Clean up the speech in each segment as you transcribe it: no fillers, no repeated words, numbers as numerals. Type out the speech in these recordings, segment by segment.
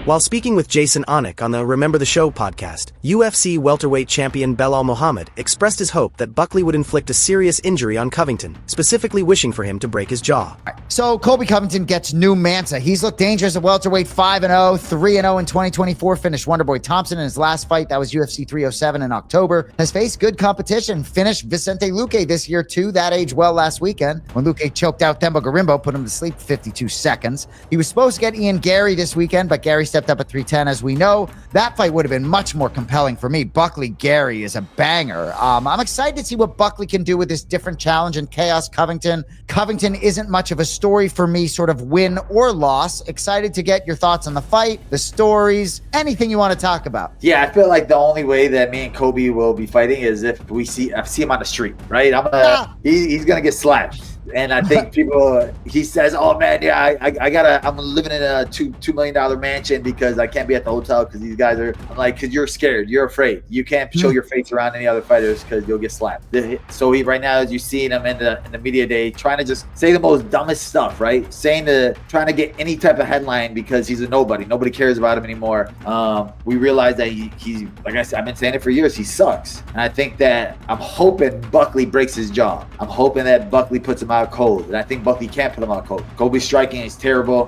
While speaking with Jason Onick on the Remember the Show podcast, UFC welterweight champion Belal Muhammad expressed his hope that Buckley would inflict a serious injury on Covington, specifically wishing for him to break his jaw. So Colby Covington gets new Mansa. He's looked dangerous at welterweight, 5-0, 3-0 in 2024, finished Wonderboy Thompson in his last fight. That was UFC 307 in October. Has faced good competition, finished Vicente Luque this year too. That aged well last weekend when Luque choked out Themba Gorimbo, put him to sleep for 52 seconds. He was supposed to get Ian Gary this weekend, but Gary stepped up at 310, as we know. That fight would have been much more compelling for me. Buckley Gary is a banger. I'm excited to see what Buckley can do with this different challenge in Chaos Covington. Covington isn't much of a story for me, sort of win or loss. Excited to get your thoughts on the fight, the stories, anything you want to talk about. Yeah, I feel like the only way that me and Kobe will be fighting is if I see him on the street, right? He's gonna get slapped. And I think he says, oh man, yeah, I'm living in a $2 million mansion because I can't be at the hotel because these guys are, I'm like, because you're scared, you're afraid. You can't show your face around any other fighters because you'll get slapped. So right now, as you see him in the media day, trying to just say the most dumbest stuff, right? Trying to get any type of headline because he's a nobody. Nobody cares about him anymore. We realize that he's, like I said, I've been saying it for years, he sucks. And I think that I'm hoping Buckley breaks his jaw. I'm hoping that Buckley puts him out cold, and I think Buckley can't put him out cold. Kobe's striking is terrible.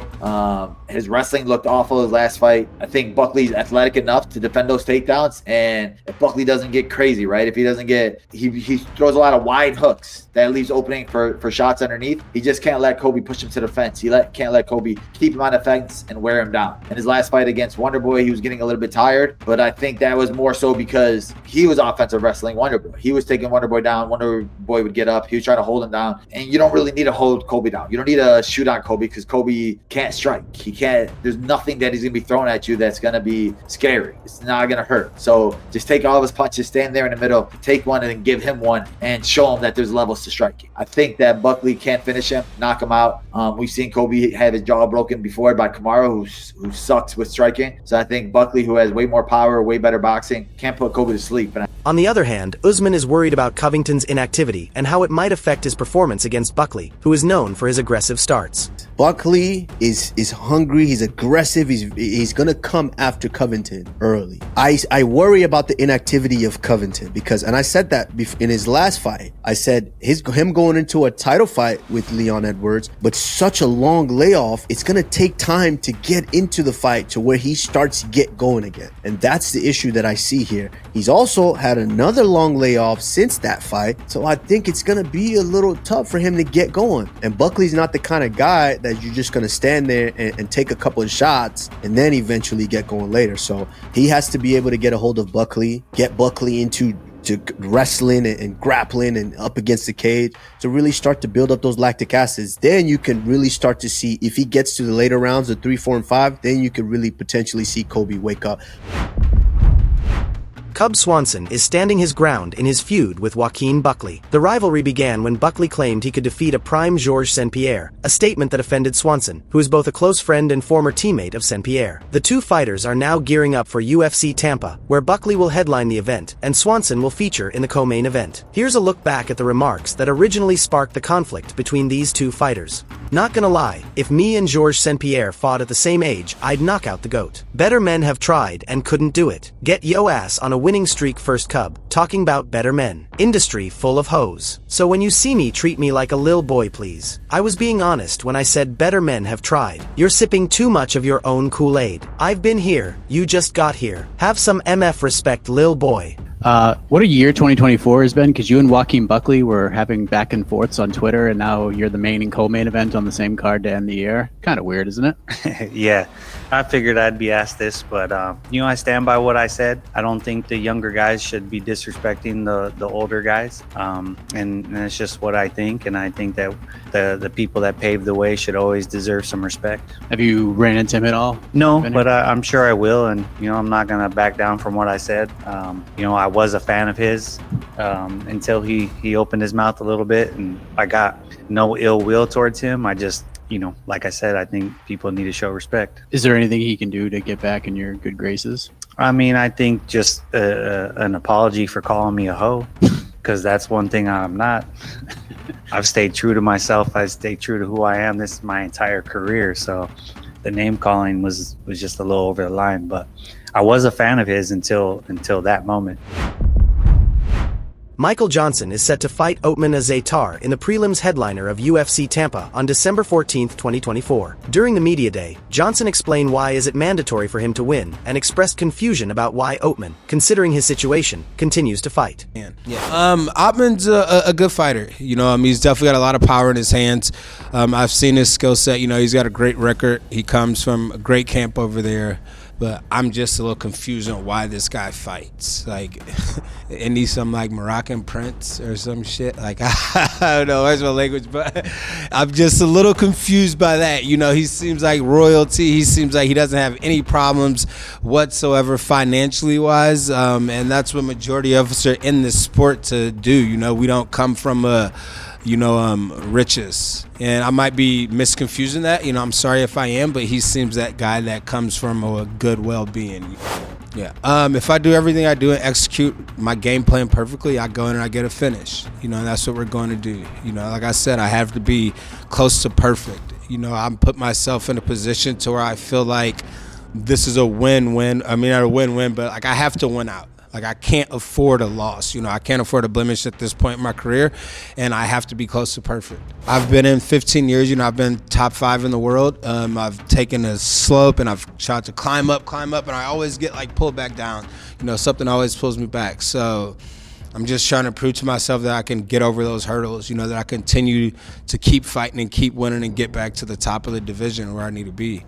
His wrestling looked awful his last fight. I think Buckley's athletic enough to defend those takedowns, and if Buckley doesn't get crazy, right? If he doesn't get, he throws a lot of wide hooks that leaves opening for shots underneath. He just can't let Kobe push him to the fence. Can't let Kobe keep him on the fence and wear him down. In his last fight against Wonderboy, he was getting a little bit tired, but I think that was more so because he was offensive wrestling Wonderboy. He was taking Wonderboy down. Wonderboy would get up. He was trying to hold him down, and you don't really need to hold Kobe down. You don't need to shoot on Kobe because Kobe can't strike. He can't. There's nothing that he's gonna be throwing at you that's gonna be scary. It's not gonna hurt. So just take all of his punches, stand there in the middle, take one, and then give him one, and show him that there's levels to striking. I think that Buckley can't finish him, knock him out. We've seen Kobe have his jaw broken before by Kamaru, who sucks with striking. So I think Buckley, who has way more power, way better boxing, can't put Kobe to sleep. On the other hand, Usman is worried about Covington's inactivity and how it might affect his performance against Buckley, who is known for his aggressive starts. Buckley is hungry, he's aggressive, he's gonna come after Covington early. I worry about the inactivity of Covington because, and I said that in his last fight, I said him going into a title fight with Leon Edwards, but such a long layoff, it's gonna take time to get into the fight to where he starts to get going again. And that's the issue that I see here. He's also had another long layoff since that fight, so I think it's gonna be a little tough for him to get going. And Buckley's not the kind of guy that you're just going to stand there and take a couple of shots and then eventually get going later. So he has to be able to get a hold of Buckley, get Buckley into wrestling and grappling and up against the cage to really start to build up those lactic acids. Then you can really start to see if he gets to the later rounds of 3, 4, and 5, then you could really potentially see Kobe wake up. Cub Swanson is standing his ground in his feud with Joaquin Buckley. The rivalry began when Buckley claimed he could defeat a prime Georges St-Pierre, a statement that offended Swanson, who is both a close friend and former teammate of St-Pierre. The two fighters are now gearing up for UFC Tampa, where Buckley will headline the event, and Swanson will feature in the co-main event. Here's a look back at the remarks that originally sparked the conflict between these two fighters. Not gonna lie, if me and Georges St-Pierre fought at the same age, I'd knock out the GOAT. Better men have tried and couldn't do it. Get yo ass on a winning streak first, Cub. Talking about better men. Industry full of hoes. So when you see me, treat me like a lil boy, please. I was being honest when I said better men have tried. You're sipping too much of your own Kool-Aid. I've been here, you just got here. Have some MF respect, lil boy. What a year 2024 has been, because you and Joaquin Buckley were having back and forths on Twitter, and now you're the main and co-main event on the same card to end the year. Kind of weird, isn't it? Yeah, I figured I'd be asked this, but I stand by what I said. I don't think the younger guys should be disrespecting the older guys, and it's just what I think. And I think that the people that paved the way should always deserve some respect. Have you ran into him at all? No, but I'm sure I will, and I'm not gonna back down from what I said. I was a fan of his until he opened his mouth a little bit, and I got no ill will towards him. I just, like I said, I think people need to show respect. Is there anything he can do to get back in your good graces? I mean, I think just an apology for calling me a hoe, because that's one thing I'm not. I've stayed true to myself. I stayed true to who I am. This is my entire career. So, the name calling was just a little over the line. But I was a fan of his until that moment. Michael Johnson is set to fight Ottman Azaitar in the prelims headliner of UFC Tampa on December 14, 2024. During the media day, Johnson explained why is it mandatory for him to win and expressed confusion about why Ottman, considering his situation, continues to fight. Yeah. Ottman's a good fighter. He's definitely got a lot of power in his hands. I've seen his skill set. He's got a great record. He comes from a great camp over there. But I'm just a little confused on why this guy fights. Like, isn't he some like Moroccan prince or some shit? Like, I don't know, that's my language, but I'm just a little confused by that. He seems like royalty. He seems like he doesn't have any problems whatsoever financially wise. And that's what majority of us are in this sport to do. We don't come from riches. And I might be misconfusing that. I'm sorry if I am, but he seems that guy that comes from a good well-being. Yeah. If I do everything I do and execute my game plan perfectly, I go in and I get a finish. That's what we're going to do. Like I said, I have to be close to perfect. I'm put myself in a position to where I feel like this is a win-win. I mean, not a win-win, but like I have to win out. Like, I can't afford a loss. I can't afford a blemish at this point in my career, and I have to be close to perfect. I've been in 15 years. I've been top 5 in the world. I've taken a slope, and I've tried to climb up, and I always get, pulled back down. Something always pulls me back. So I'm just trying to prove to myself that I can get over those hurdles, that I continue to keep fighting and keep winning and get back to the top of the division where I need to be.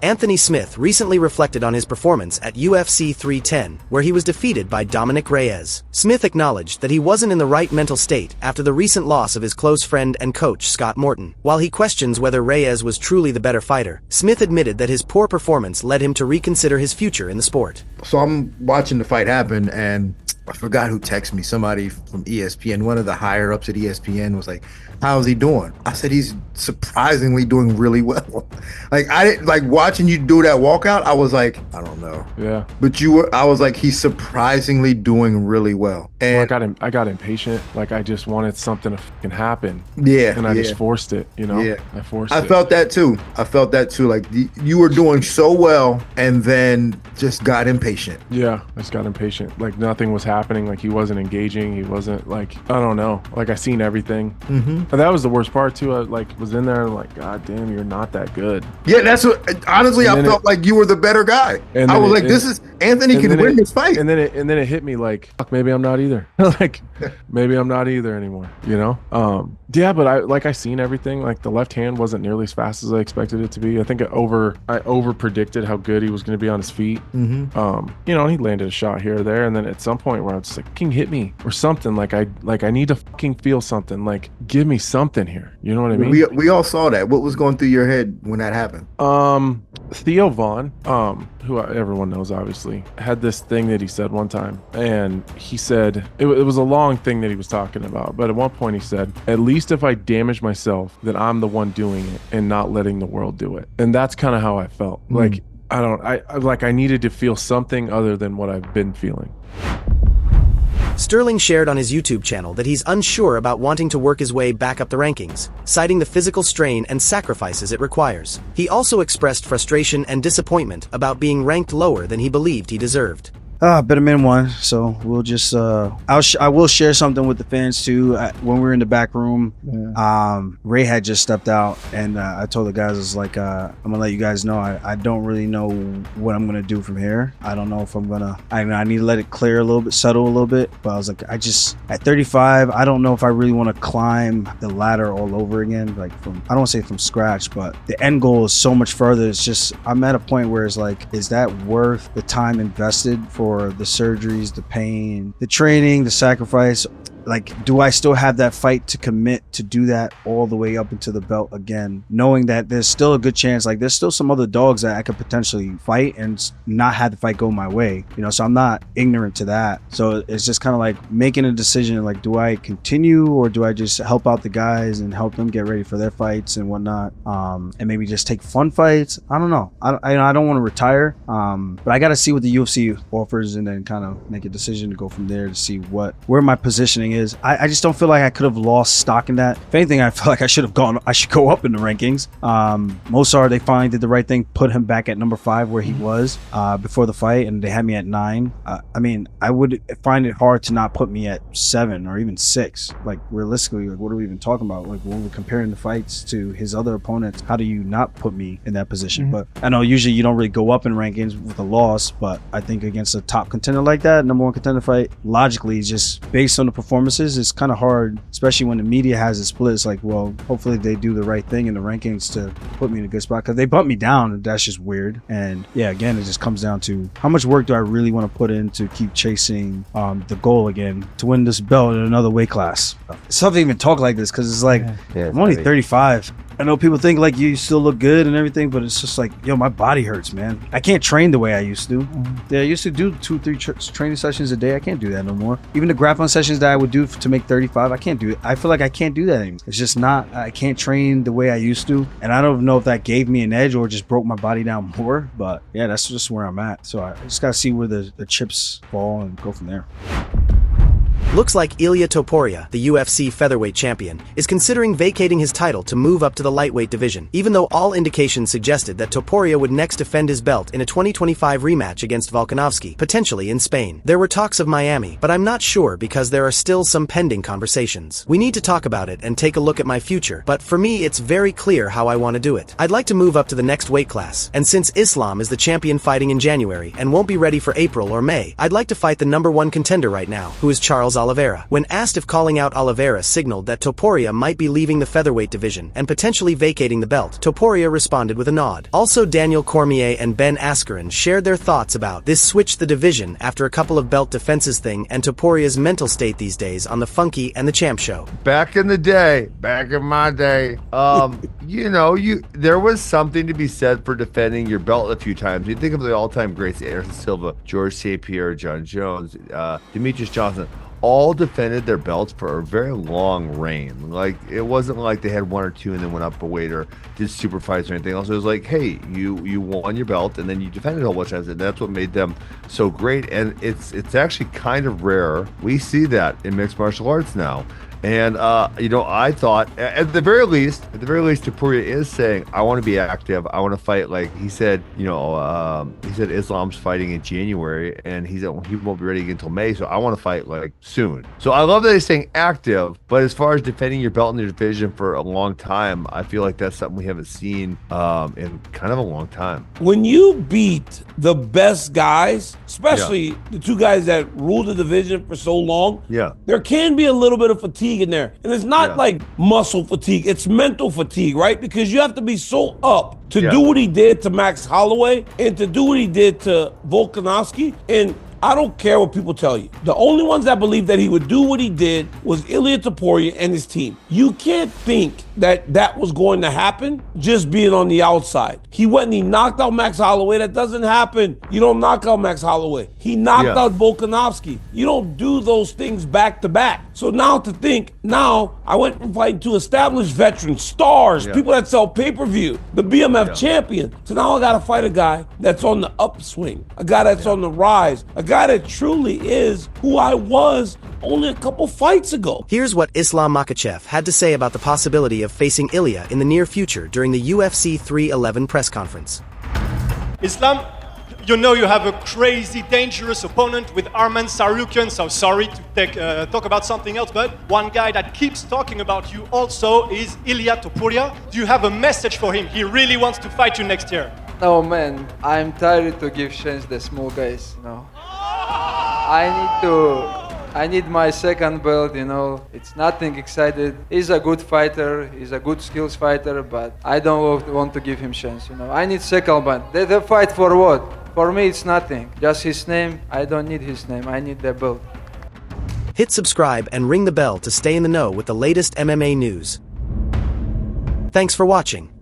Anthony Smith recently reflected on his performance at UFC 310, where he was defeated by Dominic Reyes. Smith acknowledged that he wasn't in the right mental state after the recent loss of his close friend and coach Scott Morton. While he questions whether Reyes was truly the better fighter, Smith admitted that his poor performance led him to reconsider his future in the sport. So I'm watching the fight happen, and I forgot who texted me. Somebody from ESPN, one of the higher ups at ESPN, was like, "How's he doing?" I said, "He's surprisingly doing really well." I didn't like watching you do that walkout. I was like, I don't know. Yeah. But I was like, he's surprisingly doing really well. And I got impatient. Like, I just wanted something to fucking happen. Yeah. And I just forced it, Yeah. I forced it. I felt that too. Like you were doing so well and then just got impatient. Yeah. I just got impatient. Like, nothing was happening. Like, he wasn't engaging. He wasn't like, I don't know. Like, I seen everything. Mm-hmm. And that was the worst part too. I was in there and like, God damn, you're not that good. Yeah, that's what. Honestly, I felt like you were the better guy. And I was like, this is Anthony can win this fight. And then it hit me like, fuck, maybe I'm not either. Like, maybe I'm not either anymore. Yeah, but I seen everything. Like, the left hand wasn't nearly as fast as I expected it to be. I think I over predicted how good he was going to be on his feet. Mm-hmm. He landed a shot here or there, and then at some point where I was just like, fucking hit me or something. Like I need to fucking feel something. Like, give me something here. You know what I mean? We all saw that. What was going through your head when that happened? Theo Vaughn, who everyone knows obviously, had this thing that he said one time, and he said it was a long thing that he was talking about, but at one point he said, at least if I damage myself, then I'm the one doing it and not letting the world do it. And that's kind of how I felt. Like, I needed to feel something other than what I've been feeling. Sterling shared on his YouTube channel that he's unsure about wanting to work his way back up the rankings, citing the physical strain and sacrifices it requires. He also expressed frustration and disappointment about being ranked lower than he believed he deserved. Been a min one, so we'll just I will share something with the fans too. When we were in the back room, Ray had just stepped out, and I told the guys, I was like, I'm gonna let you guys know I don't really know what I'm gonna do from here. I don't know if I'm gonna. I need to let it clear a little bit, settle a little bit. But I was like, at 35, I don't know if I really want to climb the ladder all over again. Like, I don't want to say from scratch, but the end goal is so much further. It's just, I'm at a point where it's like, is that worth the time invested for the surgeries, the pain, the training, the sacrifice? Like, do I still have that fight to commit to do that all the way up into the belt again, knowing that there's still a good chance, like there's still some other dogs that I could potentially fight and not have the fight go my way, so I'm not ignorant to that. So it's just kind of like making a decision, like, do I continue or do I just help out the guys and help them get ready for their fights and whatnot, and maybe just take fun fights? I don't know. I don't want to retire, but I got to see what the UFC offers and then kind of make a decision to go from there to see where my positioning is I just don't feel like I could have lost stock in that. If anything, I feel like I should go up in the rankings. Mosar, they finally did the right thing, put him back at number 5 where he was before the fight, and they had me at 9. I mean, I would find it hard to not put me at 7 or even 6. Like, realistically, like, what are we even talking about? Like, when we're comparing the fights to his other opponents, how do you not put me in that position? But I know usually you don't really go up in rankings with a loss, but I think against a top contender like that, number 1 contender fight, logically, just based on the performances, it's kind of hard, especially when the media has it split. It's like, well, hopefully they do the right thing in the rankings to put me in a good spot, because they bumped me down, and that's just weird. And yeah, again, it just comes down to how much work do I really want to put in to keep chasing the goal again to win this belt in another weight class. It's tough to even talk like this because it's like, I'm only 35. I know people think like you still look good and everything, but it's just like, yo, my body hurts, man. I can't train the way I used to. Yeah, I used to do 2-3 training sessions a day. I can't do that no more. Even the grappling sessions that I would do to make 35, I can't do it. I feel like I can't do that anymore. It's just not, I can't train the way I used to. And I don't know if that gave me an edge or just broke my body down more. But yeah, that's just where I'm at. So I just got to see where the chips fall and go from there. Looks like Ilia Topuria, the UFC featherweight champion, is considering vacating his title to move up to the lightweight division, even though all indications suggested that Topuria would next defend his belt in a 2025 rematch against Volkanovski, potentially in Spain. There were talks of Miami, but I'm not sure because there are still some pending conversations. We need to talk about it and take a look at my future, but for me it's very clear how I want to do it. I'd like to move up to the next weight class, and since Islam is the champion fighting in January and won't be ready for April or May, I'd like to fight the number 1 contender right now, who is Charles Oliveira. When asked if calling out Oliveira signaled that Topuria might be leaving the featherweight division and potentially vacating the belt, Topuria responded with a nod. Also, Daniel Cormier and Ben Askren shared their thoughts about this switch the division after a couple of belt defenses thing and Topuria's mental state these days on the Funky and the Champ show. Back in my day, there was something to be said for defending your belt a few times. You think of the all-time greats, Anderson Silva, George St. Pierre, John Jones, Demetrius Johnson, all defended their belts for a very long reign. Like, it wasn't like they had 1 or 2 and then went up a weight or did super fights or anything else. It was like, hey, you won your belt and then you defended a whole bunch of times, and that's what made them so great. And it's actually kind of rare. We see that in mixed martial arts now. And, I thought, at the very least, Topuria is saying, I want to be active. I want to fight. Like he said, he said Islam's fighting in January, and he won't be ready until May. So I want to fight, like, soon. So I love that he's saying active. But as far as defending your belt in the division for a long time, I feel like that's something we haven't seen in kind of a long time. When you beat the best guys, especially the 2 guys that ruled the division for so long, there can be a little bit of fatigue in there. And it's not like muscle fatigue, it's mental fatigue, right? Because you have to be so up to do what he did to Max Holloway and to do what he did to Volkanovski. And I don't care what people tell you. The only ones that believe that he would do what he did was Ilia Topuria and his team. You can't think that was going to happen just being on the outside. He went and he knocked out Max Holloway. That doesn't happen. You don't knock out Max Holloway. He knocked out Volkanovski. You don't do those things back to back. So now to think, I went from fighting 2 established veterans, stars, people that sell pay-per-view, the BMF champion. So now I got to fight a guy that's on the upswing, a guy that's on the rise, a guy that truly is who I was only a couple fights ago. Here's what Islam Makhachev had to say about the possibility of facing Ilia in the near future during the UFC 311 press conference. Islam, you have a crazy, dangerous opponent with Arman Tsarukyan, so sorry to talk about something else, but one guy that keeps talking about you also is Ilia Topuria. Do you have a message for him? He really wants to fight you next year. No, man, I'm tired to give chance the small guys, I need my second belt, It's nothing excited. He's a good fighter. He's a good skills fighter, but I don't want to give him chance, I need second belt. They fight for what? For me, it's nothing. Just his name. I don't need his name. I need the belt. Hit subscribe and ring the bell to stay in the know with the latest MMA news. Thanks for watching.